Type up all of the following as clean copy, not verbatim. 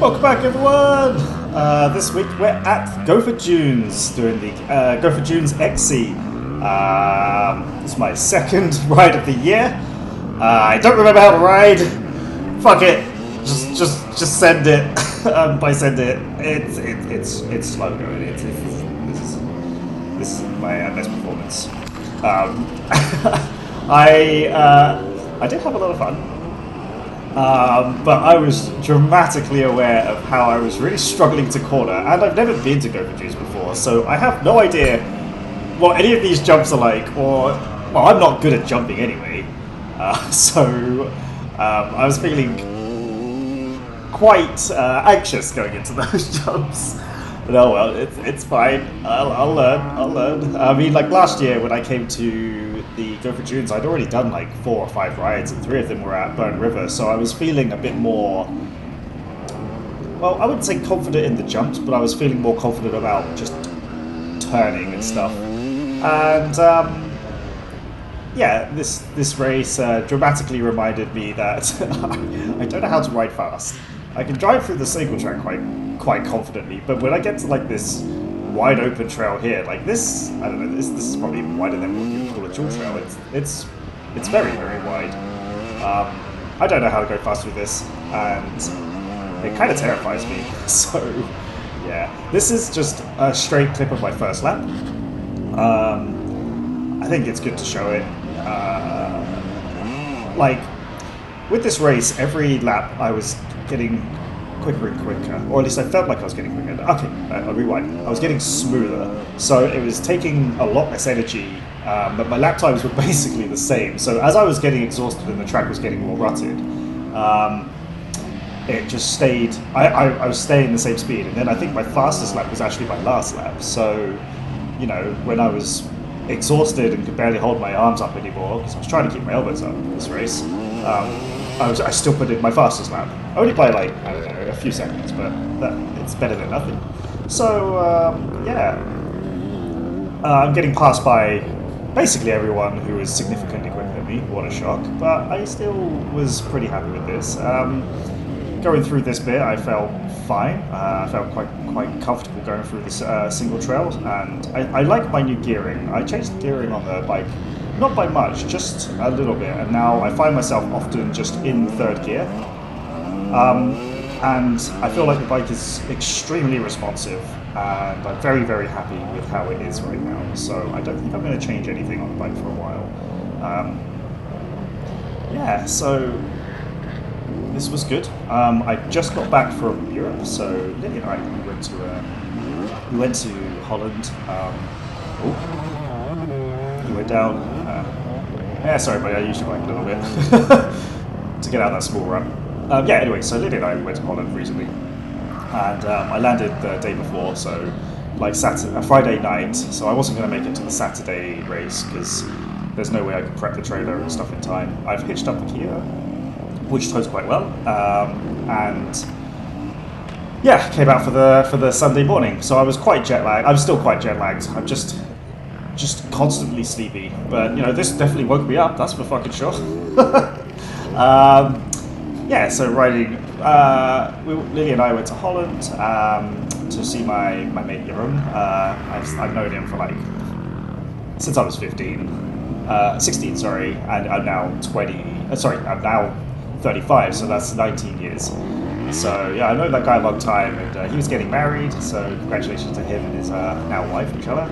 Welcome back, everyone! This week we're at Gopher Dunes doing the Gopher Dunes XC. It's my second ride of the year. I don't remember how to ride. Fuck it, just send it. By send it, it's slow going. This is my best performance. I did have a lot of fun. But I was dramatically aware of how I was really struggling to corner, and I've never been to Gopher Dunes before, so I have no idea what any of these jumps are like, or, well, I'm not good at jumping anyway, so I was feeling quite anxious going into those jumps. But oh well, it's fine. I'll learn. I mean, like last year when I came to the Gopher Dunes, I'd already done like 4 or 5 rides, and 3 of them were at Burn River, so I was feeling a bit more, well, I wouldn't say confident in the jumps, but I was feeling more confident about just turning and stuff. And yeah, this race dramatically reminded me that I don't know how to ride fast. I can drive through the single track quite confidently, but when I get to like this wide open trail here, like this, I don't know, this is probably even wider than what you would call a dual trail. It's very, very wide. I don't know how to go fast through this, and it kind of terrifies me. So yeah, this is just a straight clip of my first lap. I think it's good to show it. Like with this race, every lap I was getting quicker and quicker, or at least I felt like I was getting quicker. Okay, I'll rewind. I was getting smoother, so it was taking a lot less energy, but my lap times were basically the same. So as I was getting exhausted and the track was getting more rutted, it just stayed, I was staying the same speed, and then I think my fastest lap was actually my last lap. So, you know, when I was exhausted and could barely hold my arms up anymore, because I was trying to keep my elbows up in this race, I still put in my fastest lap. Only by like, I don't know, a few seconds, but it's better than nothing. So, yeah. I'm getting passed by basically everyone who is significantly quicker than me. What a shock. But I still was pretty happy with this. Going through this bit, I felt fine. I felt quite comfortable going through this single trail, and I like my new gearing. I changed the gearing on the bike, not by much, just a little bit, and now I find myself often just in 3rd gear. And I feel like the bike is extremely responsive, and I'm very, very happy with how it is right now. So I don't think I'm going to change anything on the bike for a while. Yeah, so this was good. I just got back from Europe, so Lily and I we went to Holland. We went down. Yeah, sorry, but I used your bike a little bit to get out that small run. Yeah, anyway, so Lily and I went to Holland recently, and I landed the day before, so like Friday night. So I wasn't going to make it to the Saturday race because there's no way I could prep the trailer and stuff in time. I've hitched up the Kia, which tows quite well, and yeah, came out for the Sunday morning. So I was quite jet lagged. I'm still quite jet lagged. I'm just constantly sleepy. But you know, this definitely woke me up. That's for fucking sure. Yeah, so riding. Lily and I went to Holland to see my mate Jeroen. I've known him for like since I was 16, sorry, and I'm now 20. Sorry, I'm now 35, so that's 19 years. So yeah, I've known that guy a long time, and he was getting married, so congratulations to him and his now wife, Michelle.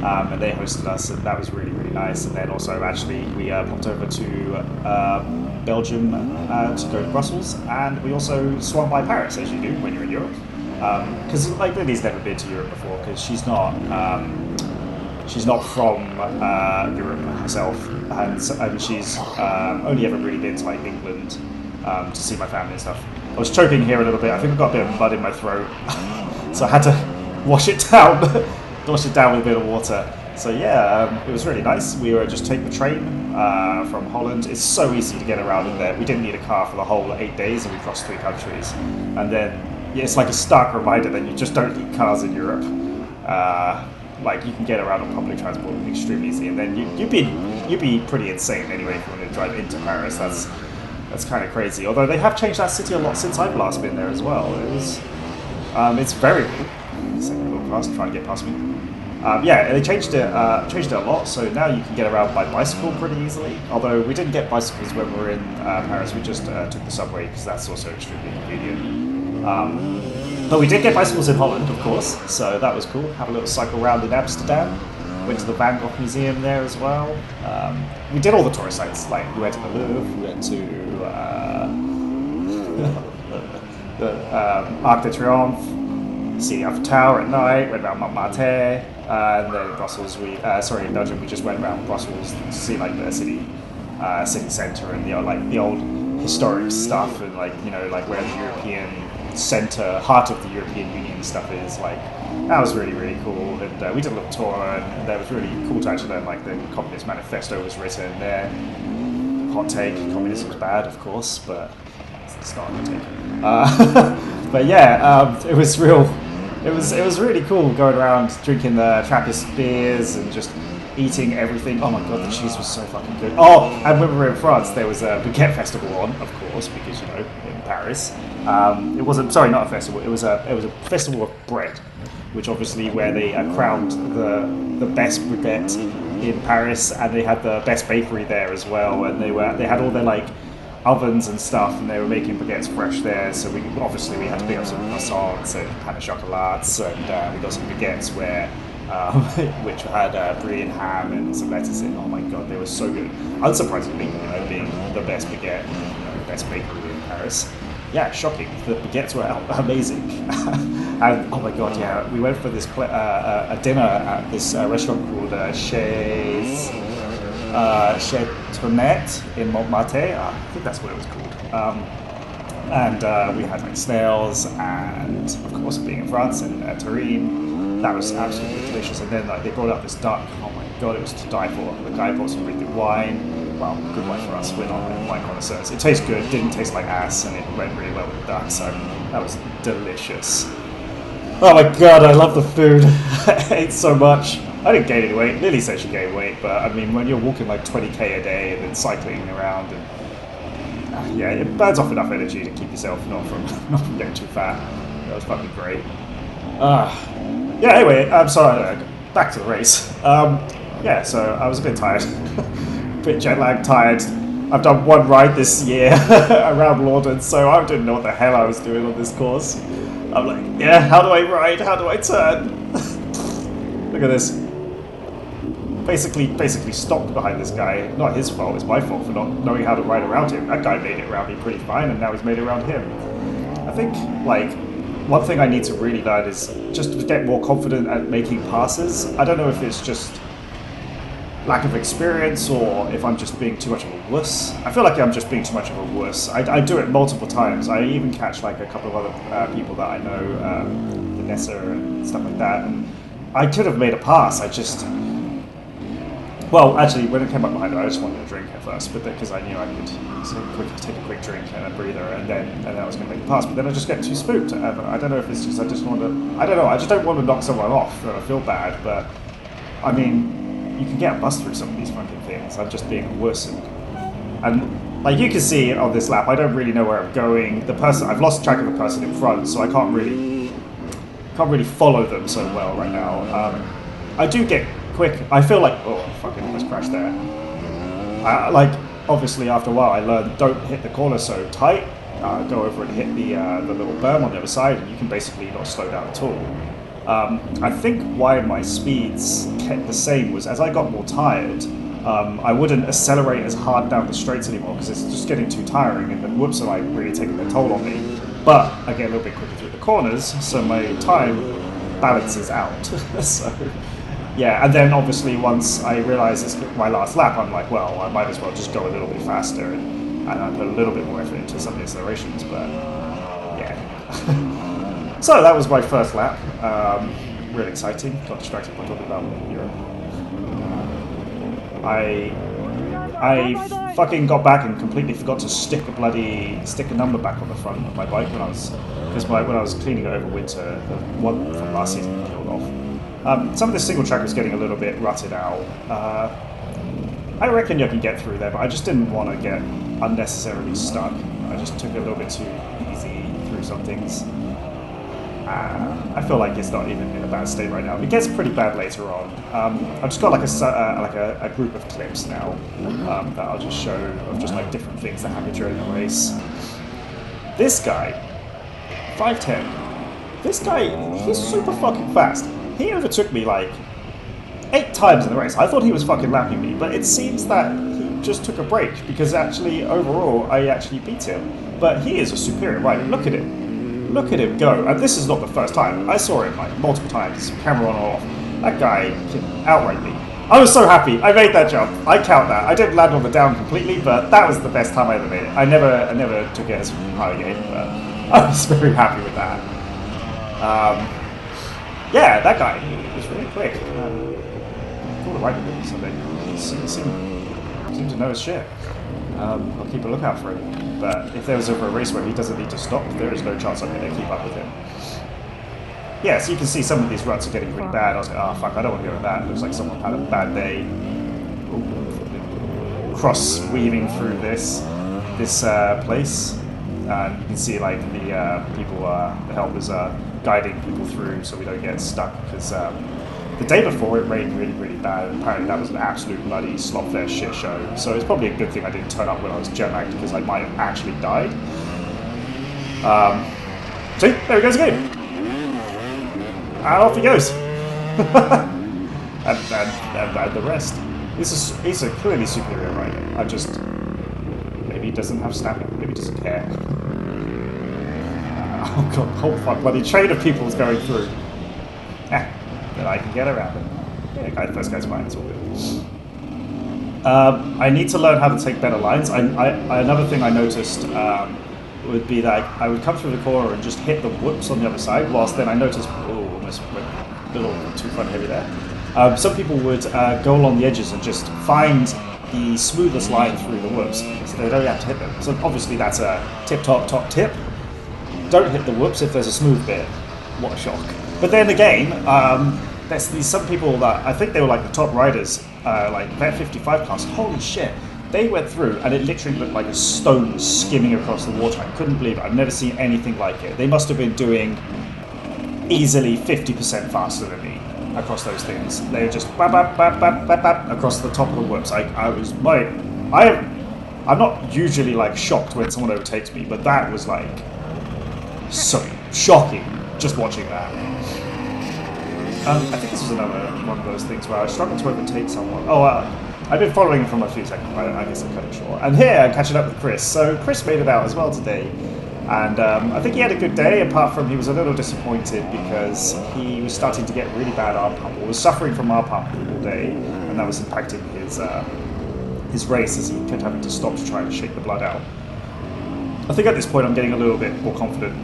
And they hosted us, and that was really, really nice. And then also, actually, we popped over to Belgium to go to Brussels, and we also swung by Paris, as you do when you're in Europe. Because like Lily's never been to Europe before, because she's not from Europe herself, and she's only ever really been to like England to see my family and stuff. I was choking here a little bit. I think I got a bit of mud in my throat, so I had to wash it down with a bit of water. So yeah, it was really nice. We were just taking the train from Holland. It's so easy to get around in there. We didn't need a car for the whole 8 days, and we crossed 3 countries. And then yeah, it's like a stark reminder that you just don't need cars in Europe. Like you can get around on public transport extremely easy, and then you'd be pretty insane anyway if you want to drive into Paris. That's kind of crazy. Although they have changed that city a lot since I've last been there as well. It's very second a little fast, trying to get past me. Yeah, they changed it a lot. So now you can get around by bicycle pretty easily. Although we didn't get bicycles when we were in Paris, we just took the subway because that's also extremely convenient. But we did get bicycles in Holland, of course, so that was cool. Have a little cycle round in Amsterdam. Went to the Van Gogh Museum there as well. We did all the tourist sites, like we went to the Louvre, we went to the Arc de Triomphe, see the Eiffel Tower at night, went around Montmartre, and then Brussels. In Belgium, we just went around Brussels to see like the city centre and the old historic stuff, and like where the European centre, heart of the European Union stuff is. Like that was really really cool, and we did a little tour, and that was really cool to actually learn like the Communist Manifesto was written there. Hot take: communism was bad, of course, but it's not a hot take. But yeah, it was real. It was really cool going around drinking the Trappist beers and just eating everything. Oh my god, the cheese was so fucking good. Oh, and when we were in France, there was a baguette festival on, of course, because in Paris. It wasn't not a festival. It was a festival of bread, which obviously where they crowned the best baguette in Paris, and they had the best bakery there as well, and they had all their like ovens and stuff, and they were making baguettes fresh there. So we had to pick up some croissants and pain au chocolats, and we got some baguettes which had brie and ham and some lettuce in. Oh my god, they were so good. Unsurprisingly, being the best baguette, the best bakery in Paris. Yeah, shocking. The baguettes were amazing. And oh my god, yeah, we went for this a dinner at this restaurant called Chez Tournette in Montmartre. I think that's what it was called. And we had like snails, and of course, being in France and terrine, that was absolutely delicious. And then like they brought out this duck. Oh my god, it was to die for. The guy brought some really good wine. Well, good wine for us. We're not wine connoisseurs. It tastes good. Didn't taste like ass, and it went really well with the duck. So that was delicious. Oh my god, I love the food. I ate so much. I didn't gain any weight. Lily said she gained weight, but I mean, when you're walking like 20k a day and then cycling around, and yeah, it burns off enough energy to keep yourself not from getting too fat. That was fucking great. Yeah. Anyway, I'm sorry. Back to the race. Yeah. So I was a bit tired, a bit jet lagged, tired. I've done one ride this year around London, so I didn't know what the hell I was doing on this course. I'm like, yeah, how do I ride? How do I turn? Look at this. Basically stopped behind this guy. Not his fault, it's my fault for not knowing how to ride around him. That guy made it around me pretty fine, and now he's made it around him. I think, like, one thing I need to really learn is just to get more confident at making passes. I don't know if it's just lack of experience or if I'm just being too much of a wuss. I feel like I'm just being too much of a wuss. I do it multiple times. I even catch like a couple of other people that I know, Vanessa and stuff like that, and I could have made a pass. Well, actually, when it came up behind her, I just wanted a drink at first, but because I knew I could take a quick drink and a breather, and then I was going to make a pass. But then I just get too spooked. I don't know if it's just I just don't want to knock someone off or feel bad. But I mean, you can get a bus through some of these fucking things. I'm just being a wuss, and like you can see on this lap, I don't really know where I'm going. I've lost track of the person in front, so I can't really follow them so well right now. I do get quick. I feel like, oh, fucking almost crashed there. Like, obviously, after a while, I learned don't hit the corner so tight. Go over and hit the little berm on the other side, and you can basically not slow down at all. I think why my speeds kept the same was as I got more tired, I wouldn't accelerate as hard down the straights anymore because it's just getting too tiring, and the whoops are like really taking their toll on me. But I get a little bit quicker through the corners, so my time balances out. So. Yeah, and then obviously once I realise it's my last lap, I'm like, well, I might as well just go a little bit faster and I put a little bit more effort into some of the accelerations, but yeah. So that was my first lap. Really exciting. Got distracted by talking about Europe. I fucking got back and completely forgot to stick a number back on the front of my bike when I was cleaning it over winter. The one from last season peeled off. Some of the single track was getting a little bit rutted out. I reckon you can get through there, but I just didn't want to get unnecessarily stuck. I just took it a little bit too easy through some things. I feel like it's not even in a bad state right now. It gets pretty bad later on. I've just got like a group of clips now that I'll just show of just like different things that happen during the race. This guy, 5'10". This guy, he's super fucking fast. He overtook me like 8 times in the race. I thought he was fucking lapping me, but it seems that he just took a break because actually overall I actually beat him. But he is a superior rider. Look at him. Look at him go. And this is not the first time. I saw him like multiple times, camera on and off. That guy can outright me. I was so happy. I made that jump. I count that. I didn't land on the down completely, but that was the best time I ever made it. I never took it as high again, but I was very happy with that. Yeah, that guy was really quick. I thought I liked him Sunday. He seemed to know his shit. I'll keep a lookout for him. But if there was ever a race where he doesn't need to stop, there is no chance I'm going to keep up with him. Yeah, so you can see some of these ruts are getting pretty bad. I was like, oh fuck, I don't want to go with that. It looks like someone had a bad day. Cross-weaving through this place. And you can see like the people, the helpers are guiding people through so we don't get stuck because the day before it rained really, really bad. And apparently that was an absolute bloody slop-fest shit show. So it's probably a good thing I didn't turn up when I was jet-lagged because I might have actually died. See, there he goes again. And off he goes. and the rest. He's a clearly superior rider. Maybe he doesn't have stamina. Maybe he doesn't care. Oh god, whole fuck bloody train of people is going through. Then I can get around it. Yeah, first guy's fine, it's all good. I need to learn how to take better lines. Another thing I noticed would be that I would come through the corner and just hit the whoops on the other side, whilst then I noticed, oh, almost went a little too front heavy there. Some people would go along the edges and just find the smoothest line through the whoops, so they don't have to hit them. So obviously that's a top tip. Don't hit the whoops if there's a smooth bit. What a shock. But then again, there's some people that I think they were like the top riders, like Vet 55 class. Holy shit, they went through and it literally looked like a stone was skimming across the water. I couldn't believe it. I've never seen anything like it. They must have been doing easily 50% faster than me across those things. They were just bap, bap, bap, bap, bap, bap, across the top of the whoops. I'm not usually like shocked when someone overtakes me, but that was like so shocking just watching that. I think this was another one of those things where I struggled to overtake someone. I've been following him from a few seconds, but I guess I'm cutting short. And here I'm catching up with Chris. So Chris made it out as well today. And I think he had a good day, apart from he was a little disappointed because he was starting to get really bad arm pump, or was suffering from arm pump all day, and that was impacting his race as he kept having to stop to try and shake the blood out. I think at this point I'm getting a little bit more confident.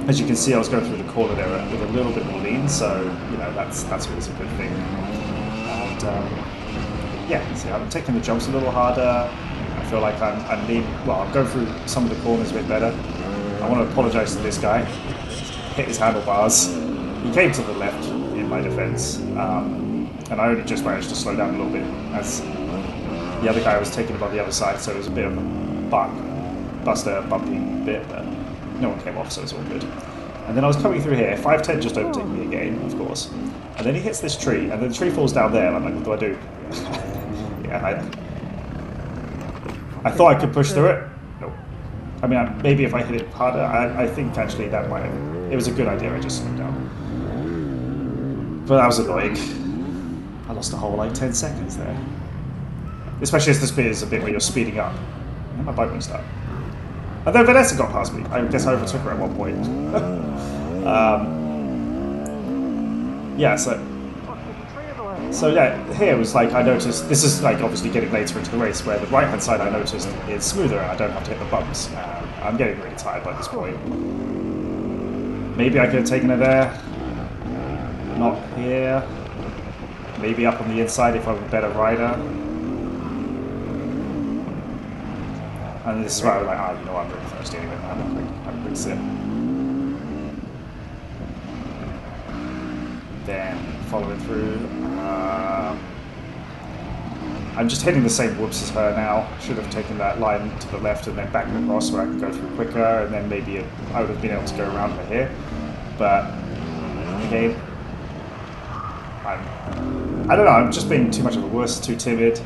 As you can see, I was going through the corner there with a little bit more lean, so that's always a good thing. And yeah, see, I'm taking the jumps a little harder. I feel like I'm going through some of the corners a bit better. I want to apologise to this guy. Hit his handlebars. He came to the left in my defence, and I only just managed to slow down a little bit as the other guy was taking above the other side, so it was a bit of a bumpy bit, but no one came off, so it's all good. And then I was coming through here, 5'10" just overtaking me again, of course. And then he hits this tree, and then the tree falls down there, and I'm like, what do I do? Yeah, I thought I could push through it. Nope. I mean, maybe if I hit it harder, I think actually that might have... It was a good idea, I just slowed down. But that was annoying. I lost a whole, 10 seconds there. Especially as the speed is a bit where you're speeding up. And my bike went stuck. And then Vanessa got past me. I guess I overtook her at one point. Yeah, so yeah, here was I noticed, this is obviously getting later into the race, where the right hand side I noticed is smoother and I don't have to hit the bumps. I'm getting really tired by this point. Maybe I could have taken her there. Not here. Maybe up on the inside if I'm a better rider. And this is where I was like, I'm really thirsty anyway, have a quick sip. Then following through. I'm just hitting the same whoops as her now. Should have taken that line to the left and then back across where I could go through quicker, and then maybe I would have been able to go around her here. But again, I don't know. I'm just being too much of a wuss, too timid.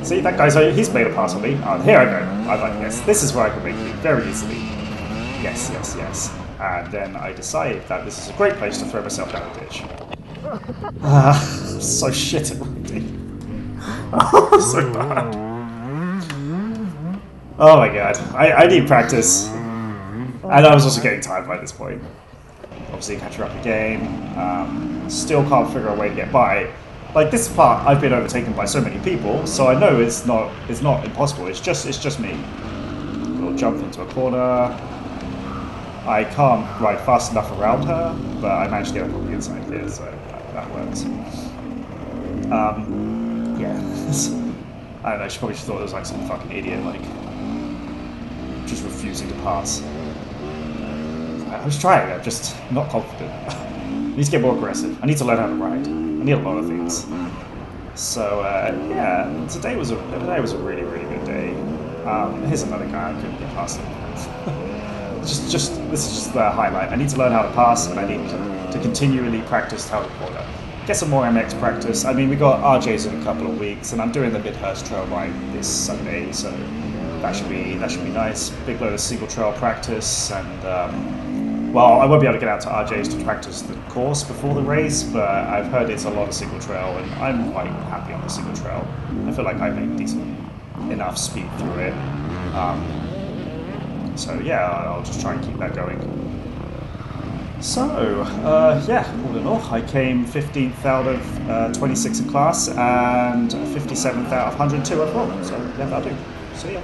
See, that guy's he's made a pass on me. Oh, here I go. I'm like, yes, this is where I can make it very easily. Yes, yes, yes. And then I decide that this is a great place to throw myself down a ditch. So shit at riding. So bad. Oh my god. I need practice. And I was also getting tired by this point. Obviously catch her up again. Still can't figure a way to get by. Like this part I've been overtaken by so many people, so I know it's not impossible, it's just me. We'll jump into a corner. I can't ride fast enough around her, but I managed to get up on the inside here, so that works. Yeah. I don't know, she probably just thought it was like some fucking idiot, like just refusing to pass. I was trying, I'm just not confident. I need to get more aggressive. I need to learn how to ride. I need a lot of things. So yeah, today was a really, really good day. Here's another guy I couldn't get past him. this is just the highlight. I need to learn how to pass, and I need to continually practice how to corner. Get some more MX practice. I mean, we got RJs in a couple of weeks, and I'm doing the Midhurst Trail ride this Sunday, so that should be nice. Big load of single trail practice, and well, I won't be able to get out to RJ's to practice the course before the race, but I've heard it's a lot of single trail, and I'm quite happy on the single trail. I feel like I make decent enough speed through it. So yeah, I'll just try and keep that going. So, yeah, all in all, I came 15th out of 26 in class and 57th out of 102 overall. So yeah, that'll do. See ya.